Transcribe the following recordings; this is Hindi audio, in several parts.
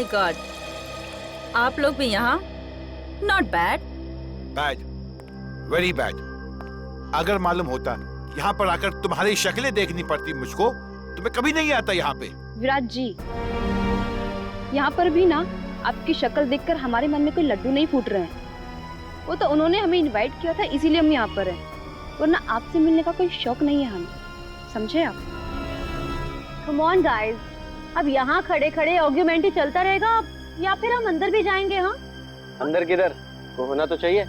गॉड, आप लोग भी यहाँ? Not bad. Bad, very bad. अगर मालूम होता यहाँ पर आकर तुम्हारी शक्लें देखनी पड़ती मुझको तो मैं कभी नहीं आता यहाँ पे। विराट जी, यहाँ पर भी ना आपकी शक्ल देखकर हमारे मन में कोई लड्डू नहीं फूट रहे हैं। वो तो उन्होंने हमें इनवाइट किया था, इसीलिए हम यहाँ पर हैं, वरना आपसे मिलने का कोई शौक नहीं है हमें, समझे आप? कम ऑन गाइस, अब यहाँ खड़े खड़े आर्गुमेंट ही चलता रहेगा या फिर हम अंदर भी जाएंगे? हाँ, अंदर किधर, वो होना तो चाहिए।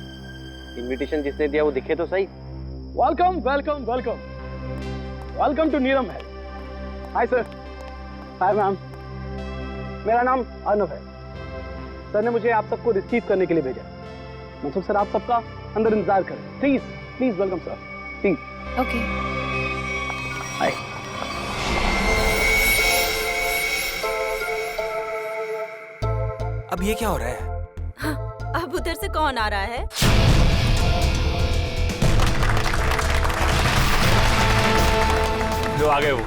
इनविटेशन जिसने दिया वो दिखे तो सही। Welcome welcome welcome welcome to Neelam Mahal. Hi sir. Hi ma'am. मेरा नाम अर्नव है। सर ने मुझे आप सबको रिसीव करने के लिए भेजा। मनसुख सर, आप सबका अंदर इंतजार करें please. Please welcome sir, please. Okay. Hi. अब ये क्या हो रहा है? हाँ, अब उधर से कौन आ रहा है? जो आ गए वो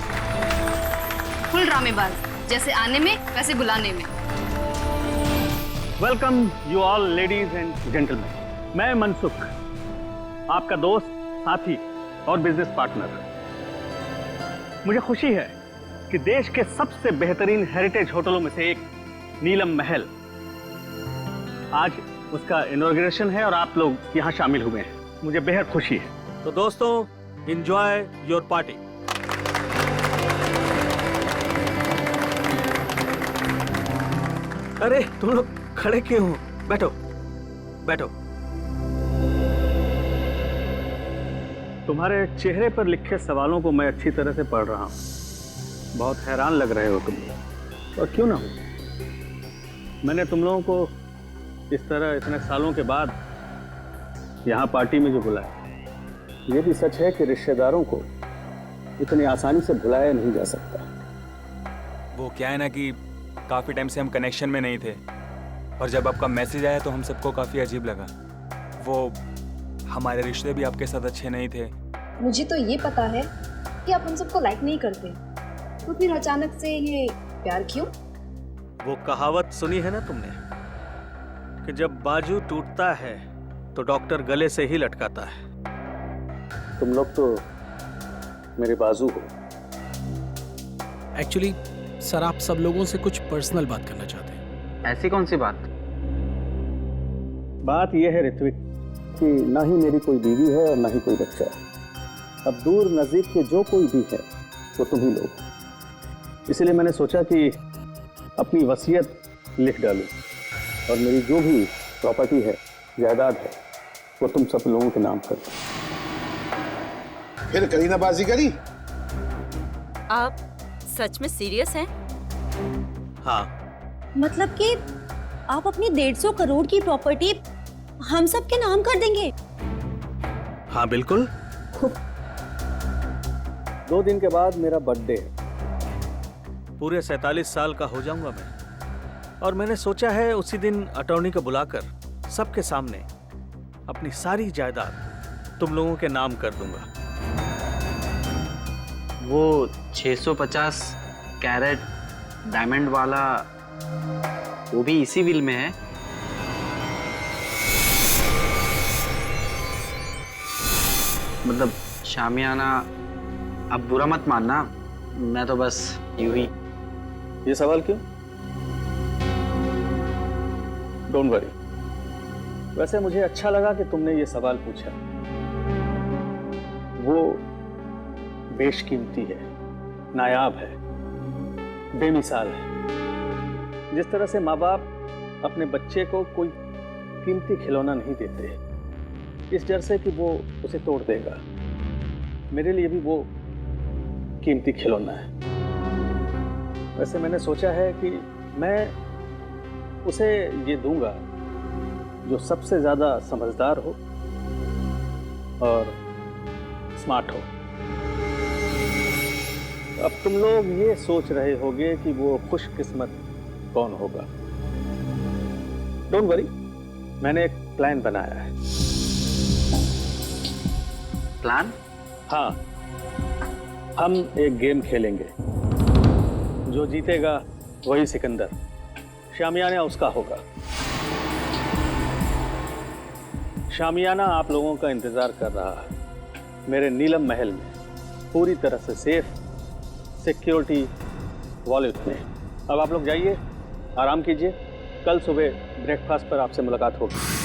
फुल ड्रामेबाज, जैसे आने में वैसे बुलाने में। Welcome you all ladies and gentleman. मैं मनसुख, आपका दोस्त, साथी और बिजनेस पार्टनर। मुझे खुशी है कि देश के सबसे बेहतरीन हेरिटेज होटलों में से एक नीलम महल, आज उसका इनॉग्रेशन है और आप लोग यहाँ शामिल हुए हैं। मुझे बेहद खुशी है। तो दोस्तों, एंजॉय योर पार्टी। अरे तुम लोग खड़े क्यों हो? बैठो बैठो। तुम्हारे चेहरे पर लिखे सवालों को मैं अच्छी तरह से पढ़ रहा हूँ। बहुत हैरान लग रहे हो तुम लोग, और क्यों ना हो। मैंने तुम लोगों को इस तरह इतने सालों के बाद यहाँ पार्टी में जो बुलाया, ये भी सच है कि रिश्तेदारों को इतनी आसानी से भुलाया नहीं जा सकता। वो क्या है ना कि काफी टाइम से हम कनेक्शन में नहीं थे, और जब आपका मैसेज आया तो हम सबको काफी अजीब लगा। वो हमारे रिश्ते भी आपके साथ अच्छे नहीं थे। मुझे तो ये पता है कि आप हम सबको लाइक नहीं करते, तो फिर अचानक से ये प्यार क्यों? वो कहावत सुनी है ना तुमने कि जब बाजू टूटता है तो डॉक्टर गले से ही लटकाता है। तुम लोग तो मेरे बाजू हो। एक्चुअली सर, आप सब लोगों से कुछ पर्सनल बात करना चाहते हैं। ऐसी कौन सी बात? बात यह है ऋत्विक कि ना ही मेरी कोई बीवी है और ना ही कोई बच्चा है। अब दूर नजदीक के जो कोई भी है वो तुम ही लोग। इसलिए मैंने सोचा कि अपनी वसीयत लिख डालूं और मेरी जो भी प्रॉपर्टी है, जायदाद है, वो तुम सब लोगों के नाम कर दूं। फिर करीना बाजी करी? आप सच में सीरियस हैं? हाँ। मतलब कि आप अपनी 150 करोड़ की प्रॉपर्टी हम सब के नाम कर देंगे? हाँ बिल्कुल। 2 दिन के बाद मेरा बर्थडे है। पूरे 47 साल का हो जाऊंगा मैं, और मैंने सोचा है उसी दिन अटॉर्नी को बुलाकर सबके सामने अपनी सारी जायदाद तुम लोगों के नाम कर दूंगा। वो 650 कैरेट डायमंड वाला, वो भी इसी विल में है? मतलब शामियाना, अब बुरा मत मानना, मैं तो बस यूं ही। ये सवाल क्यों? Don't worry. वैसे मुझे अच्छा लगा कि तुमने ये सवाल पूछा। वो बेशकीमती है, नायाब है, बेमिसाल है। जिस तरह से माँ बाप अपने बच्चे को कोई कीमती खिलौना नहीं देते, इस डर से कि वो उसे तोड़ देगा, मेरे लिए भी वो कीमती खिलौना है। वैसे मैंने सोचा है कि मैं उसे ये दूंगा जो सबसे ज्यादा समझदार हो और स्मार्ट हो। अब तुम लोग ये सोच रहे होगे कि वो खुशकिस्मत कौन होगा। डोंट वरी, मैंने एक प्लान बनाया है। प्लान? हाँ, हम एक गेम खेलेंगे। जो जीतेगा वही सिकंदर, शामियाना उसका होगा। शामियाना आप लोगों का इंतजार कर रहा है मेरे नीलम महल में, पूरी तरह से सेफ, सिक्योरिटी वॉलेट में। अब आप लोग जाइए, आराम कीजिए, कल सुबह ब्रेकफास्ट पर आपसे मुलाकात होगी।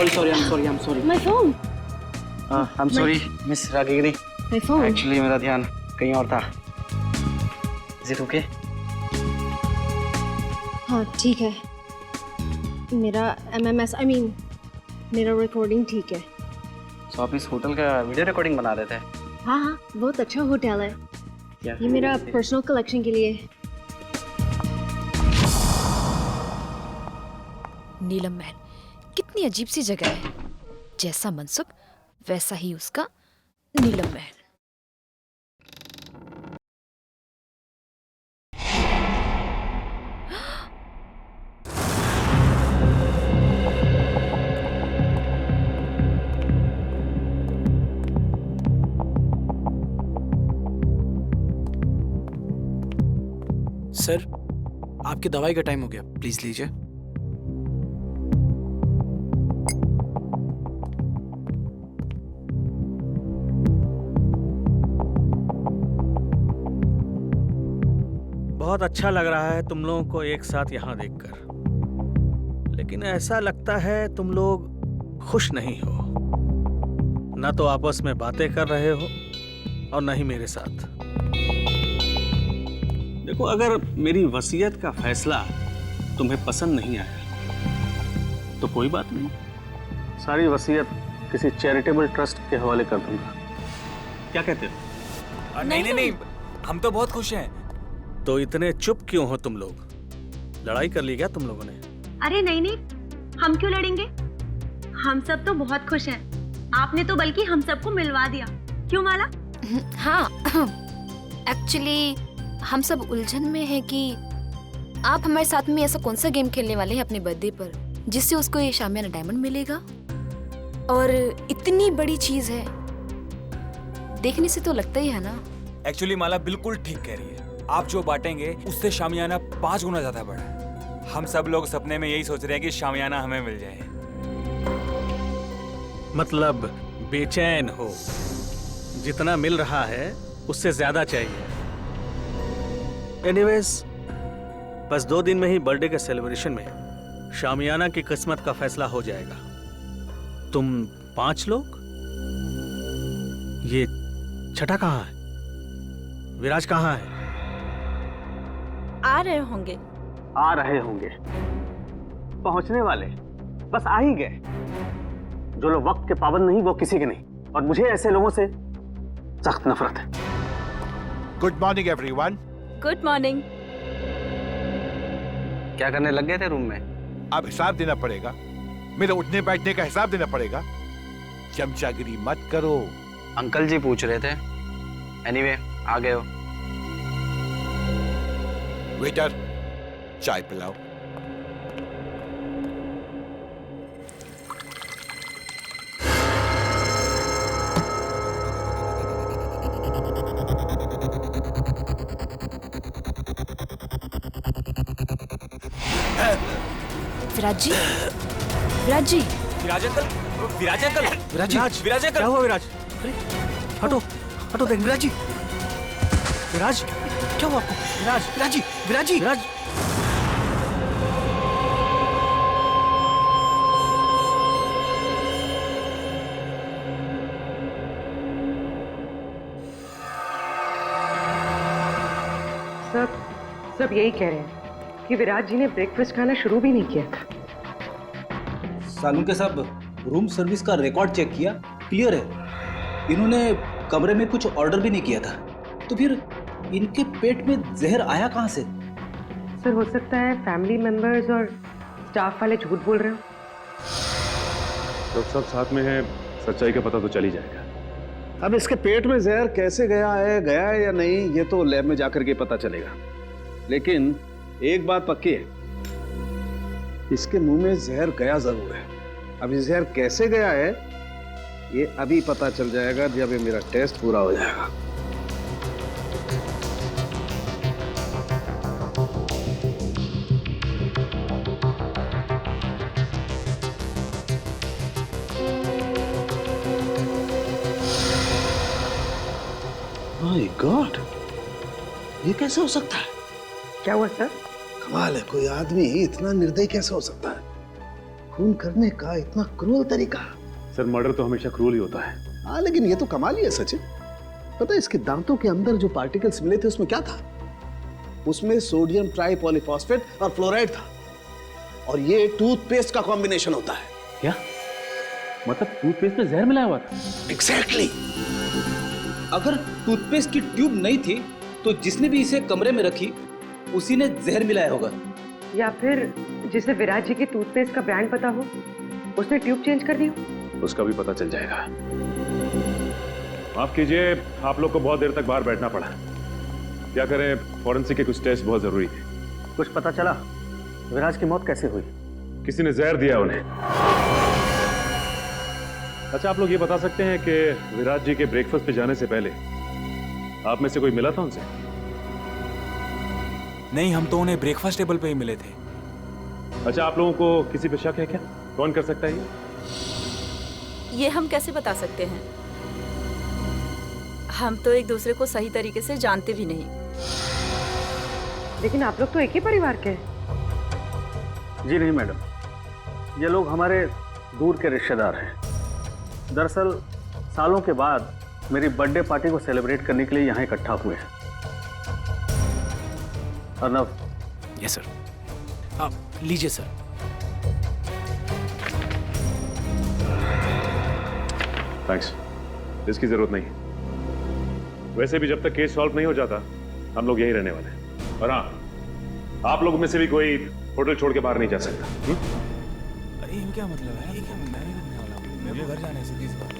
Sorry, I am sorry. My phone. I am sorry miss Ragini, my phone. Actually मेरा ध्यान कहीं और था। Is it okay? हाँ ठीक है, मेरा MMS मेरा रिकॉर्डिंग ठीक है। तो आप इस होटल का वीडियो रिकॉर्डिंग बना रहे थे? हाँ हाँ, बहुत अच्छा होटल है। क्या ये मेरा पर्सनल कलेक्शन के लिए। नीलम महल कितनी अजीब सी जगह है, जैसा मनसुख वैसा ही उसका नीलम महल। सर, आपकी दवाई का टाइम हो गया, प्लीज लीजिए। बहुत अच्छा लग रहा है तुम लोगों को एक साथ यहाँ देखकर, लेकिन ऐसा लगता है तुम लोग खुश नहीं हो। ना तो आपस में बातें कर रहे हो और न ही मेरे साथ। देखो, अगर मेरी वसीयत का फैसला तुम्हें पसंद नहीं आया तो कोई बात नहीं, सारी वसीयत किसी चैरिटेबल ट्रस्ट के हवाले कर दूंगा। क्या कहते हो? नहीं, हम तो बहुत खुश हैं। तो इतने चुप क्यों हो तुम लोग? लड़ाई कर ली क्या तुम लोगों ने? अरे नहीं, हम क्यों लड़ेंगे? हम सब तो बहुत खुश हैं। आपने तो बल्कि हम सबको मिलवा दिया, क्यों माला? हाँ, एक्चुअली हम सब उलझन में हैं कि आप हमारे साथ में ऐसा कौन सा गेम खेलने वाले हैं अपने बर्थडे पर जिससे उसको ये शामियाना डायमंड मिलेगा, और इतनी बड़ी चीज है, देखने से तो लगता ही है ना। एक्चुअली माला बिल्कुल ठीक कह रही है, आप जो बांटेंगे उससे शामियाना 5 गुना ज्यादा बड़ा है। हम सब लोग सपने में यही सोच रहे हैं कि शामियाना हमें मिल जाए। मतलब बेचैन हो, जितना मिल रहा है उससे ज्यादा चाहिए। एनीवेज, बस 2 दिन में ही बर्थडे के सेलिब्रेशन में शामियाना की किस्मत का फैसला हो जाएगा। तुम 5 लोग, ये छठा कहाँ है? विराज कहाँ है? आ रहे होंगे। आ रहे होंगे, पहुंचने वाले, बस आ ही गए। जो लोग वक्त के पाबंद नहीं वो किसी के नहीं, और मुझे ऐसे लोगों से सख्त नफरत है। Good morning everyone. Good morning. क्या करने लग गए थे रूम में? अब हिसाब देना पड़ेगा, मेरे उठने बैठने का हिसाब देना पड़ेगा। चमचागिरी मत करो। अंकल जी पूछ रहे थे। एनीवे, आ गए हो। वेटर, चाय पिलाओ। विराज जी, विराज जी। विराज अंकल, विराज अंकल, विराज अंकल। क्या हुआ विराज? अरे हटो हटो, देख विराज जी। विराज, क्या हुआ आपको? विराज, विराज जी, विराज जी, विराज। सब यही कह रहे हैं कि विराज जी ने ब्रेकफास्ट खाना शुरू भी नहीं किया था। सालू के साहब, रूम सर्विस का रिकॉर्ड चेक किया, क्लियर है। इन्होंने कमरे में कुछ ऑर्डर भी नहीं किया था, तो फिर इनके पेट में जहर आया कहाँ से? सर, हो सकता है फैमिली मेंबर्स और स्टाफ वाले झूठ बोल रहे हो। तो सब साथ में है, सच्चाई का पता तो चल ही जाएगा। अब इसके पेट में जहर कैसे गया है या नहीं, ये तो लैब में जाकर के पता चलेगा। लेकिन एक बात पक्की है, इसके मुंह में जहर गया जरूर है। अब ये जहर कैसे गया है ये अभी पता चल जाएगा जब ये मेरा टेस्ट पूरा हो जाएगा। माय गॉड, ये कैसे हो सकता है? क्या हुआ सर? कमाल है, कोई आदमी इतना निर्दयी कैसे हो सकता है? खून करने का इतना क्रूर तरीका। सर मर्डर तो हमेशा क्रूर ही होता है। हाँ लेकिन ये तो कमाल ही है सचिन। पता है इसके दांतों के अंदर जो पार्टिकल्स मिले थे उसमें क्या था? उसमें सोडियम ट्राइपॉलीफॉस्फेट और फ्लोराइड था। और ये टूथपेस्ट का कॉम्बिनेशन होता है। क्या मतलब टूथपेस्ट में जहर मिलाया हुआ था? एग्जैक्टली। अगर टूथपेस्ट की ट्यूब नहीं थी तो जिसने भी इसे कमरे में रखी उसी ने जहर मिलाया होगा। या फिर जिसे विराज जी की टूथपेस्ट का ब्रांड पता हो उसने ट्यूब चेंज कर दी हो। उसका भी पता चल जाएगा। माफ कीजिए, आप लोग को बहुत देर तक बाहर बैठना पड़ा। क्या करें, फॉरेंसिक के कुछ टेस्ट बहुत जरूरी थे। कुछ पता चला विराज की मौत कैसे हुई? किसी ने जहर दिया उन्हें। अच्छा, आप लोग ये बता सकते हैं कि विराज जी के ब्रेकफास्ट पे जाने से पहले आप में से कोई मिला था उनसे? नहीं, हम तो उन्हें ब्रेकफास्ट टेबल पे ही मिले थे। अच्छा, आप लोगों को किसी पे शक है क्या? कौन कर सकता है ये हम कैसे बता सकते हैं? हम तो एक दूसरे को सही तरीके से जानते भी नहीं। लेकिन आप लोग तो एक ही परिवार के हैं। जी नहीं मैडम, ये लोग हमारे दूर के रिश्तेदार हैं। दरअसल सालों के बाद मेरी बर्थडे पार्टी को सेलिब्रेट करने के लिए यहाँ इकट्ठा हुए हैं। अर्नव। Yes sir. आप लीजिए सर। थैंक्स, इसकी जरूरत नहीं। वैसे भी जब तक केस सॉल्व नहीं हो जाता हम लोग यहीं रहने वाले हैं। और हाँ, आप लोगों में से भी कोई होटल छोड़ के बाहर नहीं जा सकता। अरे ये क्या मतलब है? ये क्या, मैं नहीं रुकने वाला हूँ। मेरे को घर जाने से इस बात।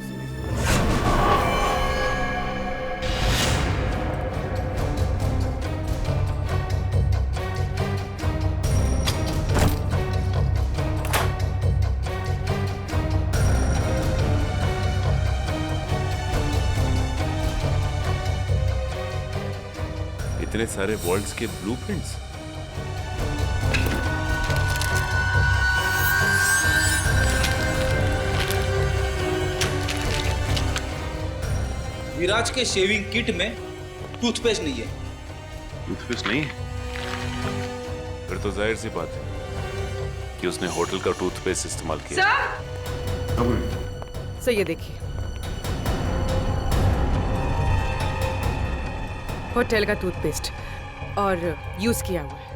इतने सारे वर्ल्ड्स के ब्लूप्रिंट्स। विराज के शेविंग किट में टूथपेस्ट नहीं है। टूथपेस्ट नहीं है? फिर तो जाहिर सी बात है कि उसने होटल का टूथपेस्ट इस्तेमाल किया। सर ये देखिए, होटल का टूथपेस्ट और यूज किया हुआ है।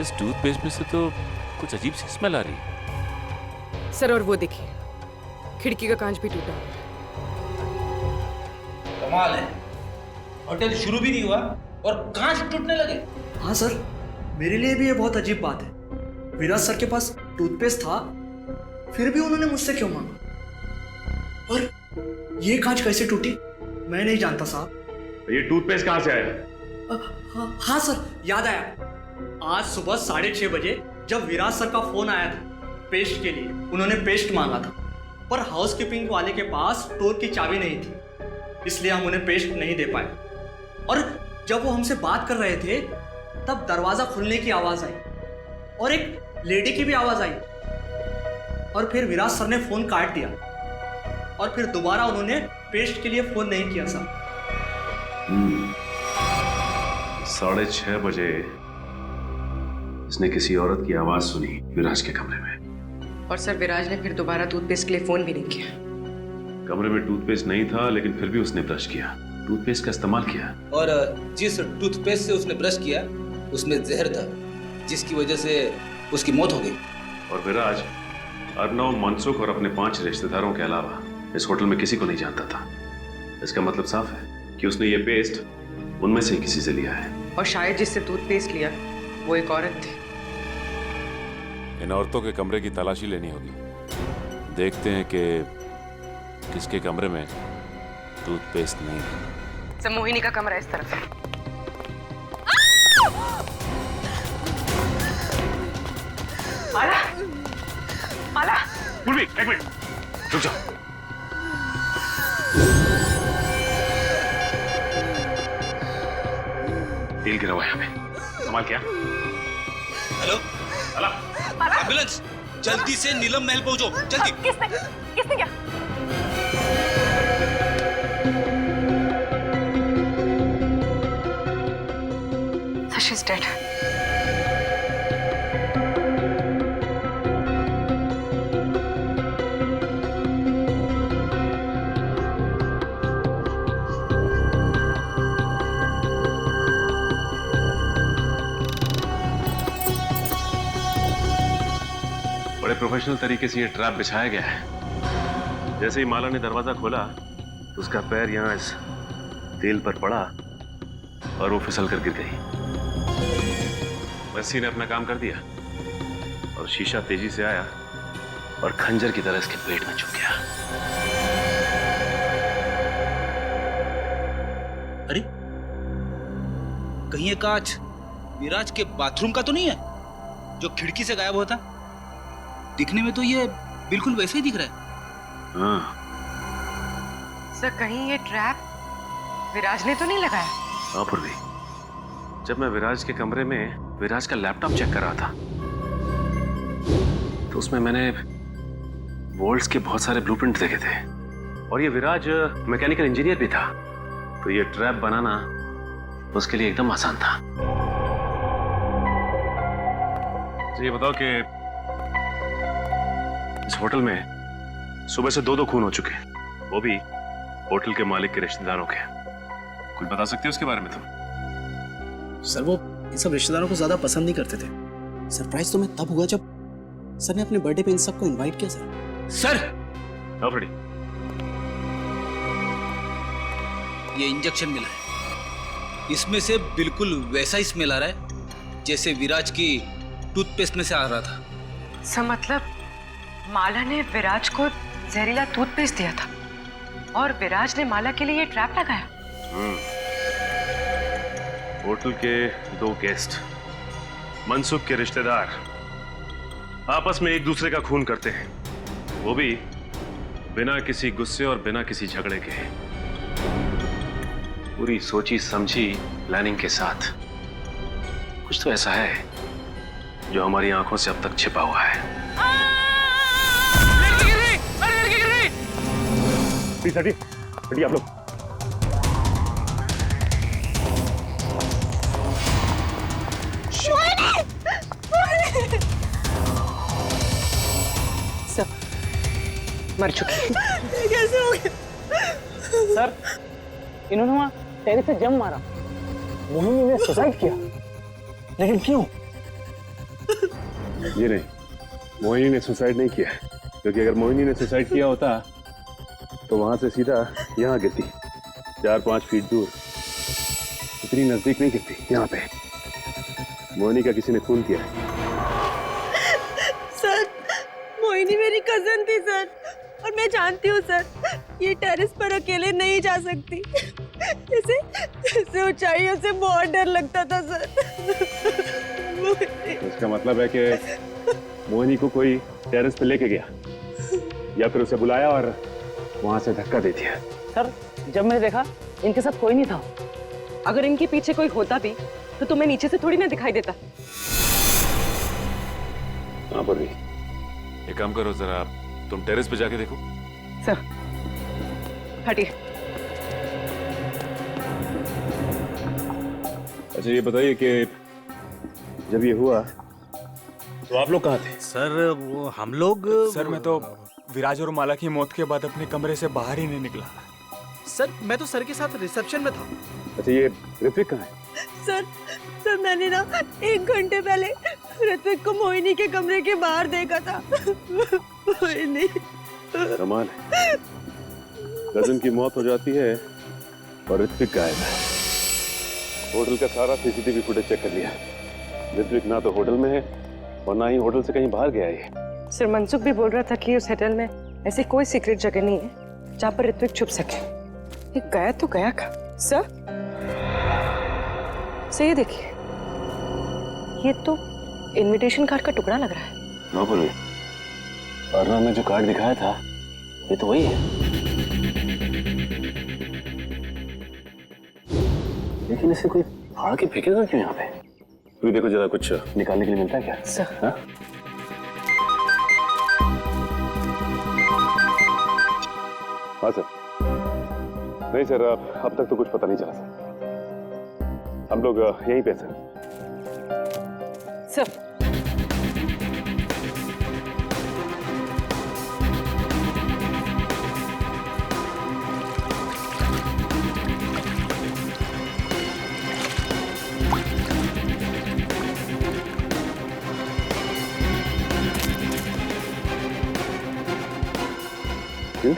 इस टूथपेस्ट में से तो कुछ अजीब सी स्मेल आ रही है। सर और वो देखिए, खिड़की का कांच भी टूटा हुआ है। कमाल है, होटल शुरू भी नहीं हुआ और कांच टूटने लगे। हाँ सर, मेरे लिए भी ये बहुत अजीब बात है। विराज सर के पास टूथपेस्ट था, फिर भी उन्होंने मुझसे क्यों मांगा? और ये कांच कैसे टूटी मैं नहीं जानता साहब। ये टूथपेस्ट कहाँ से आया? हाँ सर, याद आया। आज सुबह 6:30 बजे जब विराज सर का फोन आया था पेस्ट के लिए, उन्होंने पेस्ट मांगा था, पर हाउसकीपिंग वाले के पास स्टोर की चाबी नहीं थी, इसलिए हम उन्हें पेस्ट नहीं दे पाए। और जब वो हमसे बात कर रहे थे तब दरवाजा खुलने की आवाज आई और एक लेडी की भी आवाज आई, और फिर विराज सर ने फोन काट दिया और फिर दोबारा उन्होंने पेस्ट के लिए फोन नहीं किया सर। 6:30 बजे इसने किसी औरत की आवाज सुनी विराज के कमरे में। और सर विराज ने फिर दोबारा टूथपेस्ट के लिए फोन भी नहीं किया। कमरे में टूथपेस्ट नहीं था, लेकिन फिर भी उसने ब्रश किया, टूथपेस्ट का इस्तेमाल किया। और जिस टूथपेस्ट से उसने ब्रश किया उसमें जहर था, जिसकी वजह से उसकी मौत हो गई। और विराज अर्नव, मनसुख और अपने 5 रिश्तेदारों के अलावा इस होटल में किसी को नहीं जानता था। इसका मतलब साफ है कि उसने ये पेस्ट उनमें से किसी से लिया है। और शायद जिससे टूथपेस्ट लिया वो एक औरत थी। इन औरतों के कमरे की तलाशी लेनी होगी। देखते हैं कि किसके कमरे में टूथपेस्ट नहीं है। सब मोहिनी का कमरा इस तरफ है। माला, माला। पूर्वी, एक मिनट, रुक जाओ। तेल गिरा हुआ है यहाँ पे, संभाल क्या? हेलो, एम्बुलेंस, जल्दी से नीलम महल पहुंचो, जल्दी। किसने क्या? She's dead. बड़े प्रोफेशनल तरीके से ये ट्रैप बिछाया गया है। जैसे ही माला ने दरवाजा खोला, उसका पैर यहाँ इस तेल पर पड़ा और वो फिसल कर गिर गई। मर्सी ने अपना काम कर दिया और शीशा तेजी से आया और खंजर की तरह इसके पेट में चुभ गया। अरे, कहीं ये कांच विराज के बाथरूम का तो नहीं है जो खिड़की से गायब होता? दिखने में तो ये बिल्कुल वैसे ही दिख रहा है। हाँ। सर, कहीं ये ट्रैप विराज ने तो नहीं लगाया? हाँ पूर्वी, जब मैं विराज के कमरे में विराज का लैपटॉप चेक कर रहा था तो उसमें मैंने वोल्ट्स के बहुत सारे ब्लूप्रिंट देखे थे और ये विराज मैकेनिकल इंजीनियर भी था, तो ये ट्रैप बनाना उसके लिए एकदम आसान था। तो ये बताओ कि इस होटल में सुबह से 2 खून हो चुके हैं, वो भी होटल के मालिक के रिश्तेदारों के। कुछ बता सकते हो उसके बारे में तुम? सर, वो इन सब रिश्तेदारों को ज्यादा पसंद नहीं करते थे। सरप्राइज तो मैं तब हुआ जब सर ने अपने बर्थडे पे इन सबको इनवाइट किया। सर ये इंजेक्शन मिला है, इसमें से बिल्कुल वैसा ही स्मेल आ रहा है जैसे विराज की टूथपेस्ट में से आ रहा था। सर, मतलब माला ने विराज को जहरीला टूथपेस्ट दिया था और विराज ने माला के लिए ये ट्रैप लगाया। होटल के 2 गेस्ट, मनसुख के रिश्तेदार, आपस में एक दूसरे का खून करते हैं, वो भी बिना किसी गुस्से और बिना किसी झगड़े के, पूरी सोची समझी प्लानिंग के साथ। कुछ तो ऐसा है जो हमारी आंखों से अब तक छिपा हुआ है। प्लीज हटिए, हटिए आप लोग। सब मर चुके। कैसे हो गया? सर, इन्होंने वहां टेरेस से जंप मारा, मोहिनी ने सुसाइड किया, लेकिन क्यों? ये नहीं, मोहिनी ने सुसाइड नहीं किया, क्योंकि अगर मोहिनी ने सुसाइड किया होता तो वहां से सीधा यहाँ गिरती, 4-5 फीट दूर, इतनी नजदीक नहीं गिरती। यहाँ पे मोहिनी का किसी ने खून किया है। सर, मोहिनी मेरी कजन थी सर, और मैं जानती हूँ सर, ये टेरेस पर अकेले नहीं जा सकती। इसे ऊंचाइयों से बहुत डर लगता था सर। इसका मतलब है कि मोहिनी को कोई टेरेस पे लेके गया या फिर उसे बुलाया और वहां से धक्का दे दिया। सर, जब मैंने देखा इनके साथ कोई नहीं था। अगर इनके पीछे कोई होता भी तो तुम्हें नीचे से थोड़ी ना दिखाई देता। हाँ पूर्वी, एक काम करो, जरा तुम टेरेस पे जाके देखो। सर, हटिए। अच्छा ये बताइए कि जब ये हुआ तो आप लोग कहाँ थे? सर, वो हम लोग सर, मैं तो विराज और माला की मौत के बाद अपने कमरे से बाहर ही नहीं निकला। सर, मैं तो सर के साथ रिसेप्शन में था। अच्छा ये ऋत्विक कहाँ है? सर मैंने ना 1 घंटे पहले ऋत्विक को मोहिनी के कमरे के बाहर देखा था। मोहिनी। कमाल है, कजन की मौत हो जाती है और ऋत्विक गायब है। होटल का सारा सीसीटीवी फुटेज चेक कर लिया, ऋत्विक ना तो होटल में है और ना ही होटल से कहीं बाहर गया है। सर, मनसुख भी बोल रहा था कि उस होटल में ऐसी कोई सीक्रेट जगह नहीं है जहाँ पर ऋत्विक छुप सके। ये गया तो गया कहाँ? सर ये देखिए, ये तो इनविटेशन कार्ड का टुकड़ा लग रहा है। नो पूर्वी, अर्नव में जो कार्ड दिखाया था ये तो वही है, लेकिन इसे कोई फाड़ के फेंकेगा क्यों यहाँ पे? पूर्वी देखो जरा, कुछ निकालने के लिए मिलता है क्या? सर हाँ? हाँ सर। नहीं सर, अब तक तो कुछ पता नहीं चला सर। हम लोग यहीं पे सर। सर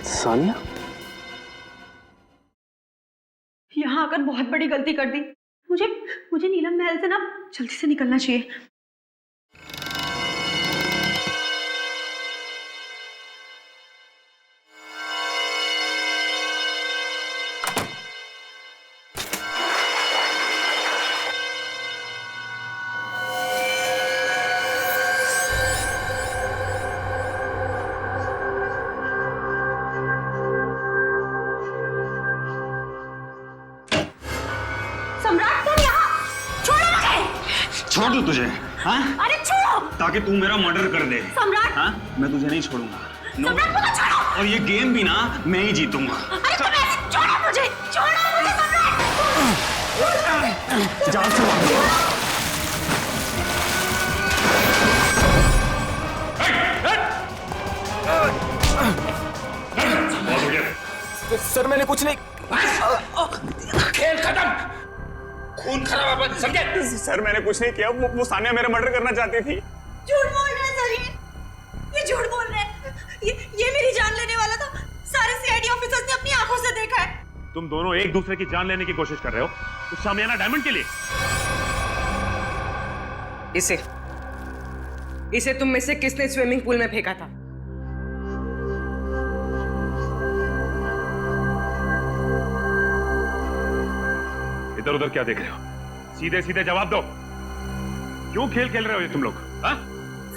सानिया यहाँ आकर बहुत बड़ी गलती कर दी। मुझे मुझे नीलम महल से ना जल्दी से निकलना चाहिए। छोड़ दूं तुझे? हाँ? अरे छोड़ो! ताकि तू मेरा मर्डर कर दे। सम्राट! हाँ? मैं तुझे नहीं छोड़ूंगा। सम्राट मुझे छोड़ो! और ये गेम भी ना मैं ही जीतूंगा। अरे तुम ऐसे छोड़ो मुझे! छोड़ो मुझे सम्राट! जान से सर मैंने कुछ नहीं। खेल खत्म, खून खराब है, समझे? सर मैंने कुछ नहीं किया, वो सानिया मेरा मर्डर करना चाहती थी। झूठ बोल रहे हैं सर, ये झूठ बोल रहे हैं। ये मेरी जान लेने वाला था। सारे सीआईडी ऑफिसर्स ने अपनी आंखों से देखा है। तुम दोनों एक दूसरे की जान लेने की कोशिश कर रहे हो उस शामियाना डायमंड के लिए। इसे तुम में से किसने स्विमिंग पूल में फेंका था? इधर उधर क्या देख रहे हो? सीधे सीधे जवाब दो, क्यों खेल खेल रहे हो ये तुम लोग? हाँ?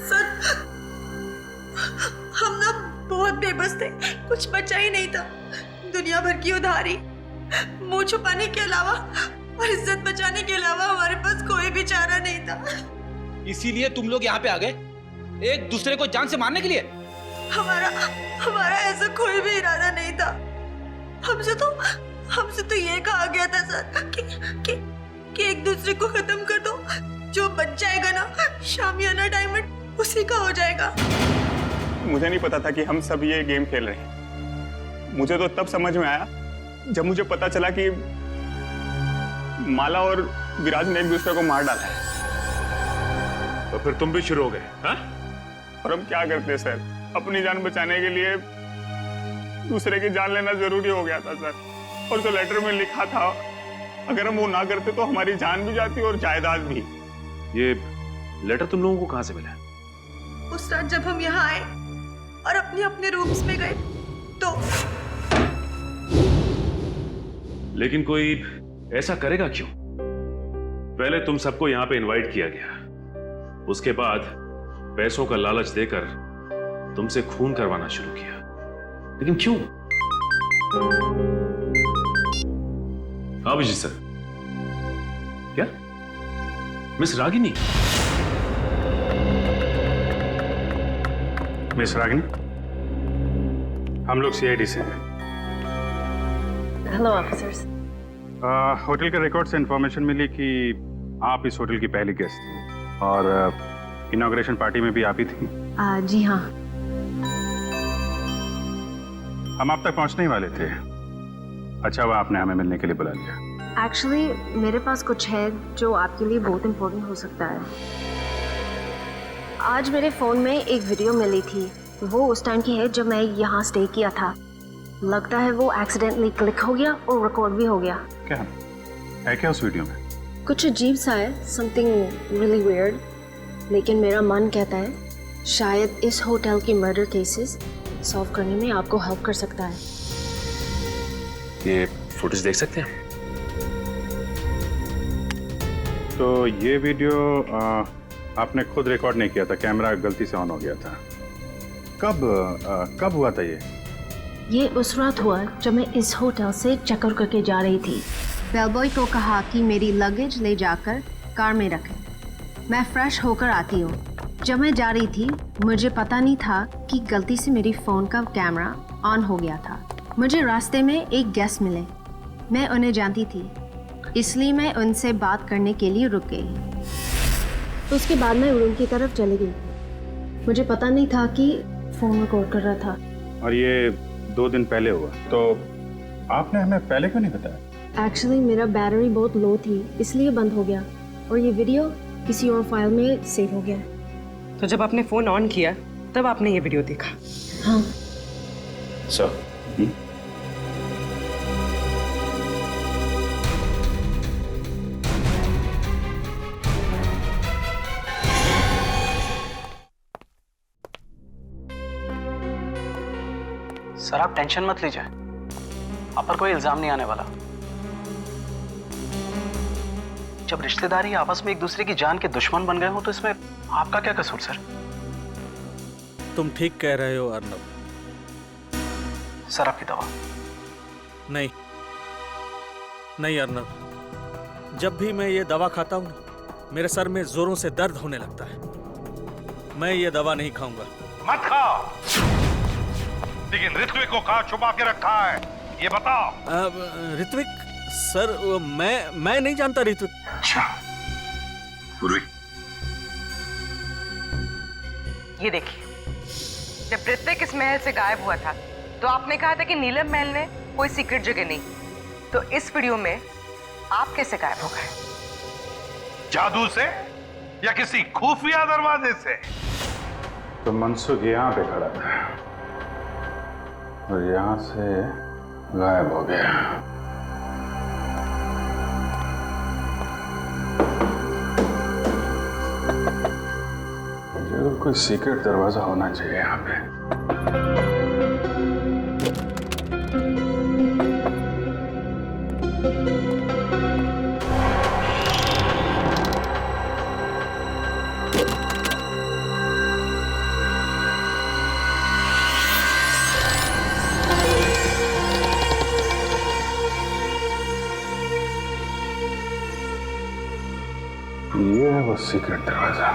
सर हम ना बहुत बेबस थे, कुछ बचा ही नहीं था। दुनिया भर की उधारी, मुंह छुपाने के अलावा और इज्जत बचाने के अलावा हमारे पास कोई भी चारा नहीं था। इसीलिए तुम लोग यहाँ पे आ गए, एक दूसरे को जान से मारने के लिए? हमारा ऐसा कोई भी इरादा नहीं था। हमसे तो ये कहा गया था सर कि एक दूसरे को खत्म कर दो, जो बच जाएगा ना शामियाना डायमंड उसी का हो जाएगा। मुझे नहीं पता था कि हम सब ये गेम खेल रहे हैं। मुझे तो तब समझ में आया जब मुझे पता चला कि माला और विराज ने एक दूसरे को मार डाला है। तो फिर तुम भी शुरू हो गए? हाँ? और हम क्या करते सर, अपनी जान बचाने के लिए दूसरे की जान लेना जरूरी हो गया था सर। और जो लेटर में लिखा था, अगर हम वो ना करते तो हमारी जान भी जाती और जायदाद भी। ये लेटर तुम लोगों को कहां से मिला? उस रात जब हम यहाँ आए और अपने अपने रूम्स में गए तो। लेकिन कोई ऐसा करेगा क्यों? पहले तुम सबको यहां पे इनवाइट किया गया, उसके बाद पैसों का लालच देकर तुमसे खून करवाना शुरू किया। लेकिन क्यों? अभिजीत सर, क्या मिस रागिनी? मिस रागिनी, हम लोग सीआईडी से हैं। Hello officers. होटल के रिकॉर्ड से इंफॉर्मेशन मिली कि आप इस होटल की पहली गेस्ट थी और इनॉग्रेशन पार्टी में भी आप ही थी। जी हाँ। हम आप तक पहुंचने ही वाले थे। अच्छा हुआ आपने हमें मिलने के लिए बुला लिया। एक्चुअली मेरे पास कुछ है जो आपके लिए बहुत इम्पोर्टेंट हो सकता है। आज मेरे फ़ोन में एक वीडियो मिली थी, वो उस टाइम की है जब मैं यहाँ स्टे किया था। लगता है वो एक्सीडेंटली क्लिक हो गया और रिकॉर्ड भी हो गया। क्या है क्या उस वीडियो में? कुछ अजीब सा है, समथिंग रियली वियर्ड। लेकिन मेरा मन कहता है शायद इस होटल के मर्डर केसेस सॉल्व करने में आपको हेल्प कर सकता है। ये फुटेज देख सकते हैं? तो ये वीडियो आपने खुद रिकॉर्ड नहीं किया था, कैमरा गलती से ऑन हो गया था। कब हुआ था ये उस रात हुआ जब मैं इस होटल से चेकआउट करके जा रही थी। बेलबॉय को कहा कि मेरी लगेज ले जाकर कार में रखें। मैं फ्रेश होकर आती हूँ। जब मैं जा रही थी मुझे पता नहीं था कि गलती से मेरी फ़ोन का कैमरा ऑन हो गया था। मुझे रास्ते में एक गेस्ट मिले। मैं उन्हें जानती थी, इसलिए मैं उनसे बात करने के लिए रुक गई। उसके बाद मैं रूम की तरफ चली गई। मुझे पता नहीं था कि फ़ोन रिकॉर्ड कर रहा था। और ये 2 दिन पहले हुआ, तो आपने हमें पहले क्यों नहीं बताया? एक्चुअली मेरा बैटरी बहुत लो थी, इसलिए बंद हो गया और ये वीडियो किसी और फाइल में सेव हो गया। तो जब आपने फ़ोन ऑन किया तब आपने ये वीडियो देखा? हाँ। सर सर आप टेंशन मत लीजिए, आप पर कोई इल्जाम नहीं आने वाला। जब रिश्तेदारी आपस में एक दूसरे की जान के दुश्मन बन गए हो तो इसमें आपका क्या कसूर सर? तुम ठीक कह रहे हो अर्नब। सर आपकी दवा। नहीं नहीं अर्नब, जब भी मैं ये दवा खाता हूँ ना मेरे सर में जोरों से दर्द होने लगता है। मैं ये दवा नहीं खाऊंगा। मत खाओ, लेकिन ऋत्विक को कहाँ छुपा के रखा है ये बताओ। ऋत्विक सर, मैं नहीं जानता ऋत्विक। अच्छा पूर्वी, ये देखिए, जब ऋत्विक इस महल से गायब हुआ था तो आपने कहा था कि नीलम महल में कोई सीक्रेट जगह नहीं। तो इस वीडियो में आप कैसे गायब हो गए? जादू से या किसी खुफिया दरवाजे से? तो मनसुख यहाँ पे खड़ा था और यहाँ से गायब हो गया। जरूर कोई सीक्रेट दरवाजा होना चाहिए यहाँ पे। ये है वो सीक्रेट दरवाजा।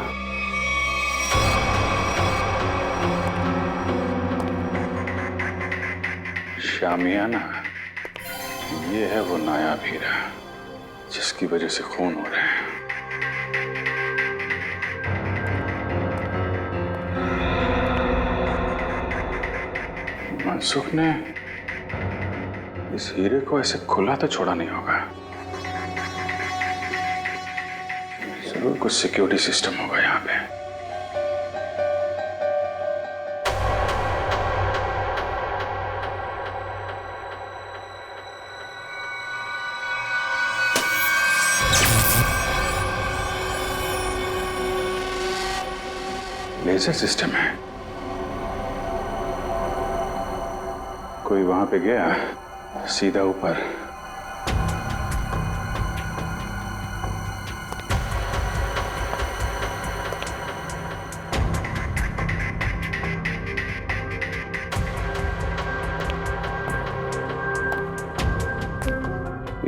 शामियाना, ये है वो नायाब हीरा जिसकी वजह से खून हो रहे हैं। मनसुख ने इस हीरे को ऐसे खुला तो छोड़ा नहीं होगा। जरूर कुछ सिक्योरिटी सिस्टम होगा यहाँ पे। लेजर सिस्टम है। कोई वहां पे गया सीधा ऊपर।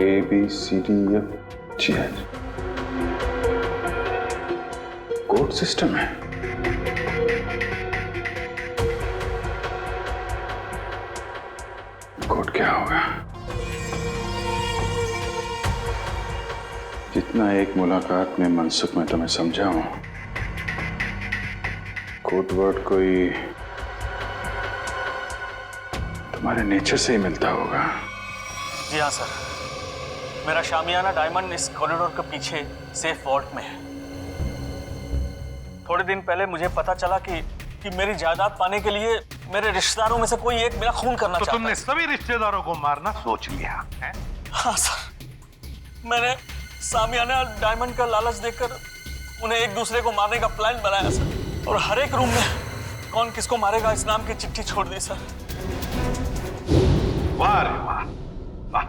ABCDFGH कोड सिस्टम है। कोड क्या होगा? जितना एक मुलाकात में मनसुख में तुम्हें समझा हूं, कोड वर्ड कोई तुम्हारे नेचर से ही मिलता होगा। जी हाँ सर, मेरा शामियाना डायमंड इस कॉरिडोर के पीछे सेफ वॉल्ट में है। थोड़े दिन पहले मुझे पता चला कि मेरी जायदाद पाने के लिए मेरे रिश्तेदारों में से कोई एक मेरा खून करना चाहता है। तुमने सभी रिश्तेदारों को मारना सोच लिया है? हाँ सर, मैंने शामियाना डायमंड का लालच देकर उन्हें एक दूसरे को मारने का प्लान बनाया सर, और हर एक रूम में कौन किसको मारेगा इस नाम की चिट्ठी छोड़ दी सर। वाह रे वाह, वाह।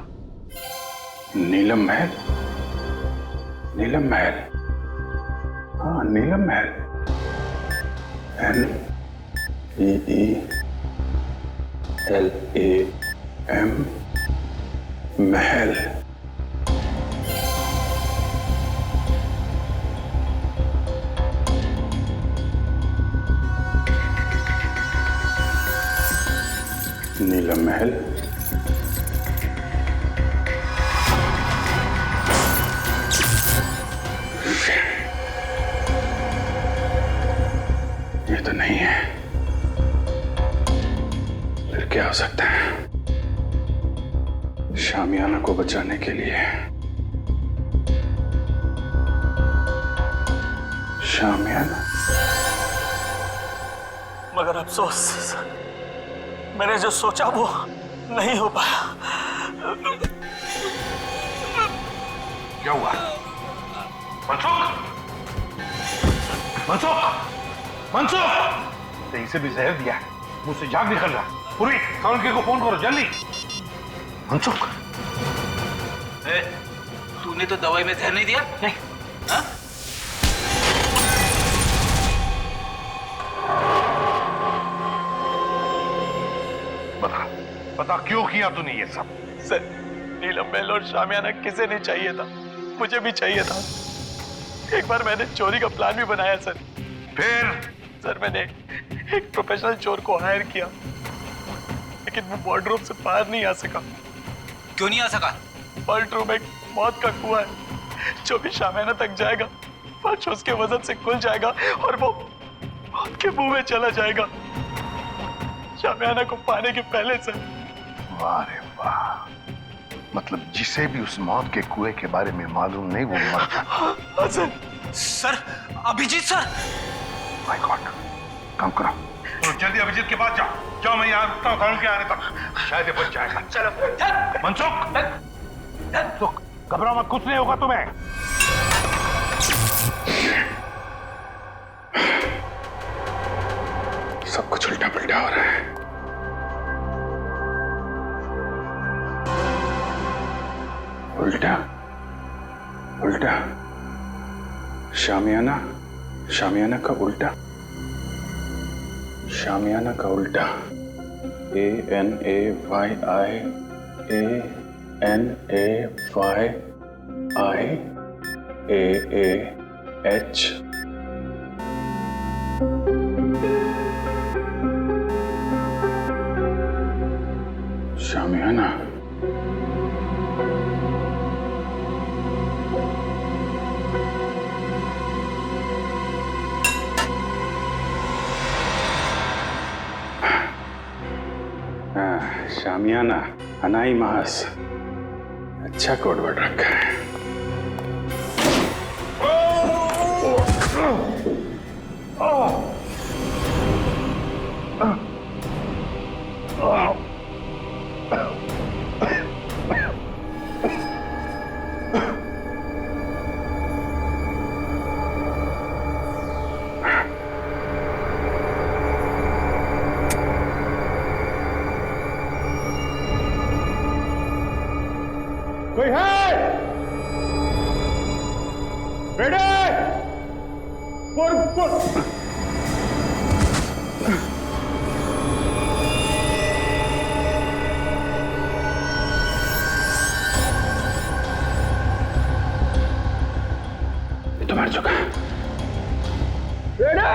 नीलम महल, नीलम महल, हाँ, नीलम महल। NEELAM महल। नीलम महल। ये तो नहीं है, फिर क्या हो सकता है? शामियाना को बचाने के लिए शामियाना। मगर अफसोस, मैंने जो सोचा वो नहीं हो पाया। क्या हुआ? मनसुख! मनसुख! मनसुख! तो इसे भी जहर दिया है, मुझसे जाग निकल रहा। पूरी काउंटर को फोन करो जल्दी। मनसुख! तूने तो दवाई में जहर नहीं दिया? नहीं। हाँ? बता क्यों किया तूने ये सब? सर, नीलम महल और शामियाना किसे नहीं चाहिए था, मुझे भी चाहिए था। एक बार मैंने चोरी का प्लान भी बनाया सर। फिर? सर, मैंने एक प्रोफेशनल चोर को हायर किया, लेकिन वो वार्डरोब से बाहर नहीं आ सका। क्यों नहीं आ सका? वार्डरोब एक मौत का कुआं है, जो भी शामियाना तक जाएगा फर्श उसके वजन से खुल जाएगा और वो मौत के मुंह में चला जाएगा, शामियाना को पाने के पहले सर। वाह रे वाह, मतलब जिसे भी उस मौत के कुएं के बारे में मालूम नहीं वो मर जाता। हाँ sir. Sir, Abhijeet sir. My god, काम करो तो जल्दी अभिजीत के पास जाओ। जाओ, मैं यहाँ रुकता हूँ कानून के आने तक, शायद ये बच जाएगा। चलो। मनसुख! मनसुख, घबराओ मत, कुछ नहीं होगा तुम्हें। सब कुछ उल्टा पुल्टा हो रहा है। उल्टा उल्टा, शामियाना, शामियाना का उल्टा, शामियाना का उल्टा। ANAYIANAYIAAH। शामियाना। शामियाना, अनाई मास। अच्छा कोड वर्ड रखा है। कोई है? बेटे! ये तो मर चुका है। बेटे!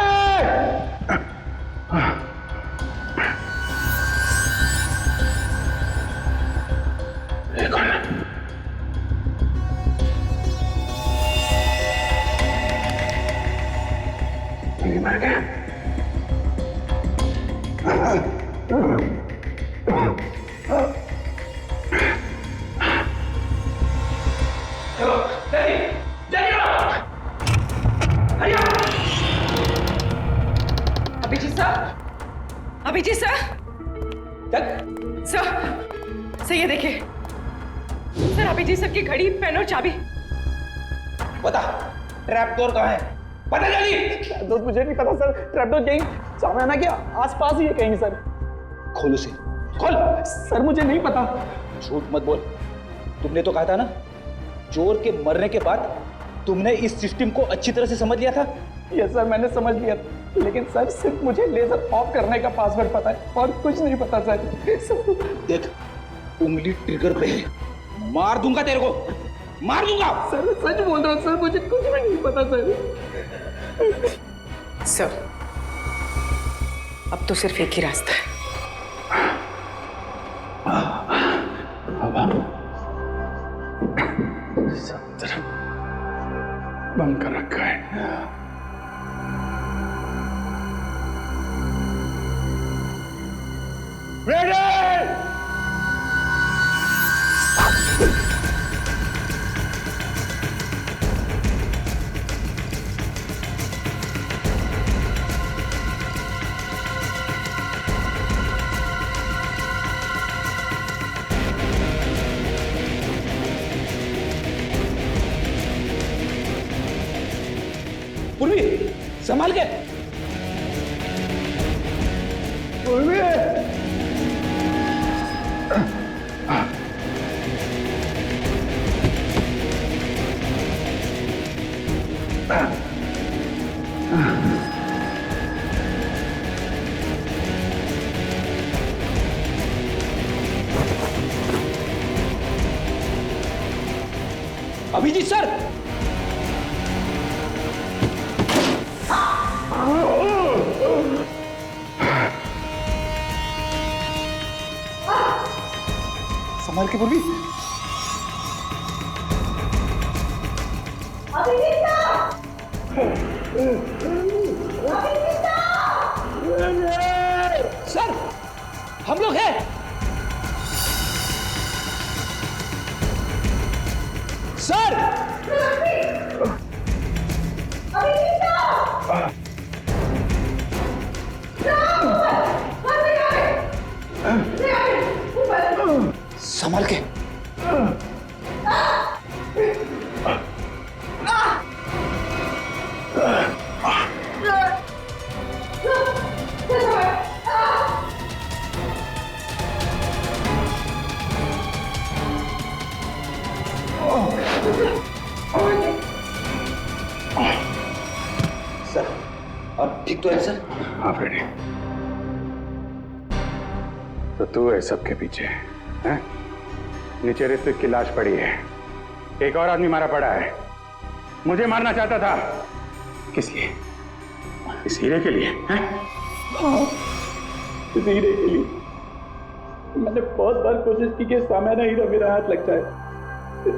ये कौन है? ये मर गया। Abhijeet sir, Abhijeet sir, sir ये देखिए सर, अभिजीत सर की घड़ी, पेन और चाबी। बता, ट्रैप डोर कहाँ है? पता जल्दी। ट्रैप डोर मुझे नहीं पता सर, ट्रैप डोर कहीं शामियाना के आसपास ही है कहीं सर। खोल उसे, खोल। सर मुझे नहीं पता। झूठ मत बोल, तुमने तो कहा था ना चोर के मरने के बाद तुमने इस सिस्टम को अच्छी तरह से समझ लिया था? यस सर, मैंने समझ लिया था, लेकिन सर सिर्फ मुझे लेजर ऑफ करने का पासवर्ड पता है और कुछ नहीं पता सर। देख, उंगली ट्रिगर पे है, मार दूंगा तेरे को, मार दूंगा। सर सच बोल रहा हूँ सर, मुझे कुछ भी नहीं पता सर। सर, अब तो सिर्फ एक ही रास्ता है। सब तरफ बंद कर रखा है। पूर्वी, संभाल के। पूर्वी, अभिजीत सर, संभाल के पूर्वी। सर, हम लोग हैं। सर, संभाल के। सर, अब ठीक तो है सर? हाँ फ्रेडी, तो तू है सबके पीछे हैं? नीचे ऋत्विक की लाश पड़ी है, एक और आदमी मारा पड़ा है, मुझे मारना चाहता था। किस लिए? इस हीरे के लिए हैं? हाँ, इस हीरे के लिए। मैंने बहुत बार कोशिश की कि सामान्य हीरा मेरा हाथ लग जाए,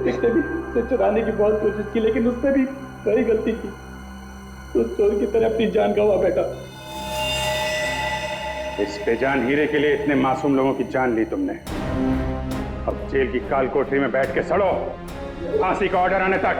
इसने भी उसे चुराने की बहुत कोशिश की, लेकिन उसने भी वही गलती की, तो चोर की तरह अपनी जान गंवा बैठा। इस बेजान हीरे के लिए इतने मासूम लोगों की जान ली तुमने। अब जेल की काल कोठरी में बैठ के सड़ो, फांसी का ऑर्डर आने तक।